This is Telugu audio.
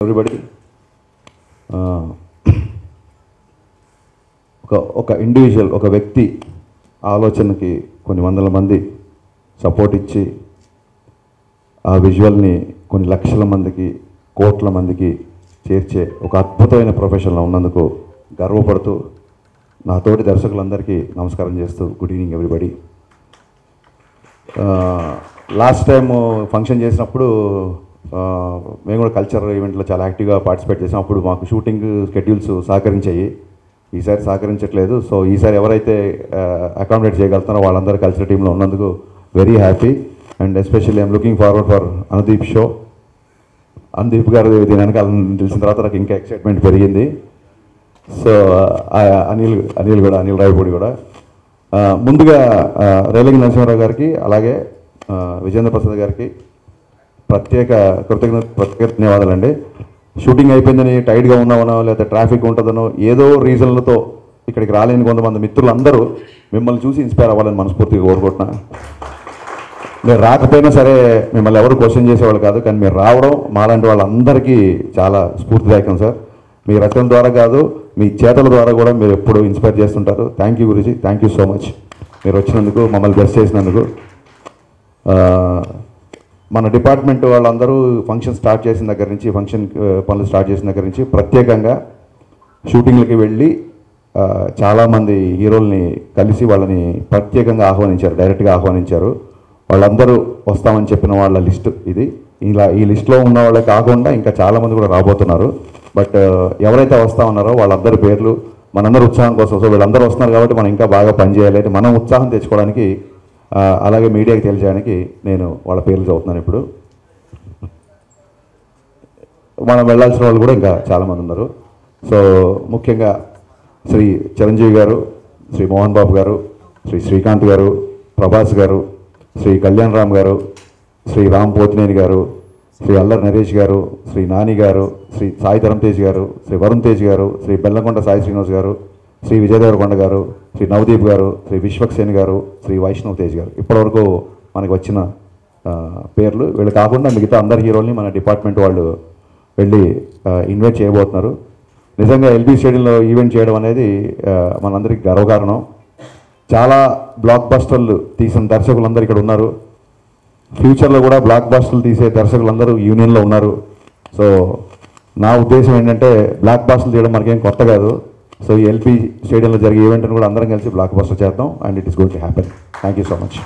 ఎవ్రీబడి ఒక ఇండివిజువల్ ఒక వ్యక్తి ఆలోచనకి కొన్ని వందల మంది సపోర్ట్ ఇచ్చి ఆ విజువల్ని కొన్ని లక్షల మందికి కోట్ల మందికి చేర్చే ఒక అద్భుతమైన ప్రొఫెషన్లో ఉన్నందుకు గర్వపడుతూ నా తోటి దర్శకులందరికీ నమస్కారం చేస్తూ good evening everybody. Last time function చేసినప్పుడు మేము కూడా కల్చరల్ ఈవెంట్లో చాలా యాక్టివ్గా పార్టిసిపేట్ చేసాం. అప్పుడు మాకు షూటింగ్ స్కెడ్యూల్స్ సహకరించాయి, ఈసారి సహకరించట్లేదు. సో ఈసారి ఎవరైతే అకామిడేట్ చేయగలుగుతారో వాళ్ళందరూ కల్చరల్ టీంలో ఉన్నందుకు very happy. And especially I'm looking forward for Anudeep show. Anudeep గారు దీనికి తెలిసిన తర్వాత నాకు ఇంకా ఎక్సైట్మెంట్ పెరిగింది. సో అనిల్ రాయపూడి కూడా ముందుగా రేలంగి నరసింహారావు గారికి అలాగే విజేంద్ర ప్రసాద్ గారికి ప్రత్యేక ధన్యవాదాలండి. షూటింగ్ అయిపోయిందని టైట్గా ఉన్నామనో లేదా ట్రాఫిక్ ఉంటుందనో ఏదో రీజన్లతో ఇక్కడికి రాలేని కొంతమంది మిత్రులందరూ మిమ్మల్ని చూసి ఇన్స్పైర్ అవ్వాలని మనస్ఫూర్తిగా కోరుకుంటున్నా. మీరు రాకపోయినా సరే మిమ్మల్ని ఎవరు క్వశ్చన్ చేసేవాళ్ళు కాదు, కానీ మీరు రావడం మాలాంటి వాళ్ళందరికీ చాలా స్ఫూర్తిదాయకం సార్. మీ రచన ద్వారా కాదు, మీ చేతల ద్వారా కూడా మీరు ఎప్పుడు ఇన్స్పైర్ చేస్తుంటారు. Thank you Guruji, thank you so much మీరు వచ్చినందుకు, మమ్మల్ని బెస్ట్ చేసినందుకు. మన డిపార్ట్మెంట్ వాళ్ళందరూ ఫంక్షన్ స్టార్ట్ చేసిన దగ్గర నుంచి, ఫంక్షన్ పనులు స్టార్ట్ చేసిన దగ్గర నుంచి ప్రత్యేకంగా షూటింగ్లకి వెళ్ళి చాలామంది హీరోల్ని కలిసి వాళ్ళని ప్రత్యేకంగా ఆహ్వానించారు, డైరెక్ట్గా ఆహ్వానించారు. వాళ్ళందరూ వస్తామని చెప్పిన వాళ్ళ లిస్ట్ ఇది. ఇలా ఈ లిస్ట్లో ఉన్న వాళ్ళే కాకుండా ఇంకా చాలామంది కూడా రాబోతున్నారు. బట్ ఎవరైతే వస్తామన్నారో వాళ్ళందరి పేర్లు మనందరూ ఉత్సాహం కోసం, సో వీళ్ళందరూ వస్తున్నారు కాబట్టి మనం ఇంకా బాగా పనిచేయాలి, మనం ఉత్సాహం తెచ్చుకోవడానికి అలాగే మీడియాకి తెలియజేయడానికి నేను వాళ్ళ పేర్లు చదువుతున్నాను. ఇప్పుడు మనం వెళ్ళాల్సిన వాళ్ళు కూడా ఇంకా చాలామంది ఉన్నారు. సో ముఖ్యంగా శ్రీ చిరంజీవి గారు, శ్రీ మోహన్ బాబు గారు, శ్రీ శ్రీకాంత్ గారు, ప్రభాస్ గారు, శ్రీ కళ్యాణ్ రామ్ గారు, శ్రీ రామ్ పోతినేని గారు, శ్రీ అల్లరి నరేష్ గారు, శ్రీ నాని గారు, శ్రీ సాయి ధరమ్ తేజ్ గారు, శ్రీ వరుణ్ తేజ్ గారు, శ్రీ బెల్లంకొండ సాయి శ్రీనివాస్ గారు, శ్రీ విజయ్ దేవరకొండ గారు, శ్రీ నవదీప్ గారు, శ్రీ విశ్వక్సేన్ గారు, శ్రీ వైష్ణవ్ తేజ్ గారు. ఇప్పటివరకు మనకు వచ్చిన పేర్లు. వీళ్ళు కాకుండా మిగతా అందరి హీరోల్ని మన డిపార్ట్మెంట్ వాళ్ళు వెళ్ళి ఇన్వైట్ చేయబోతున్నారు. నిజంగా ఎల్బీ స్టేడియంలో ఈవెంట్ చేయడం అనేది మనందరికీ గర్వకారణం. చాలా బ్లాక్ బస్టర్లు తీసిన దర్శకులందరూ ఇక్కడ ఉన్నారు. ఫ్యూచర్లో కూడా బ్లాక్ బస్టర్లు తీసే దర్శకులందరూ యూనియన్లో ఉన్నారు. సో నా ఉద్దేశం ఏంటంటే బ్లాక్ బస్టర్లు చేయడం మనకేం కొత్త కాదు. సో ఈ ఎల్బీ స్టేడియంలో జరిగే ఈవెంట్ని కూడా అందరం కలిసి బ్లాక్ బస్టర్ చేద్దాం. And it is going to happen. Thank you so much.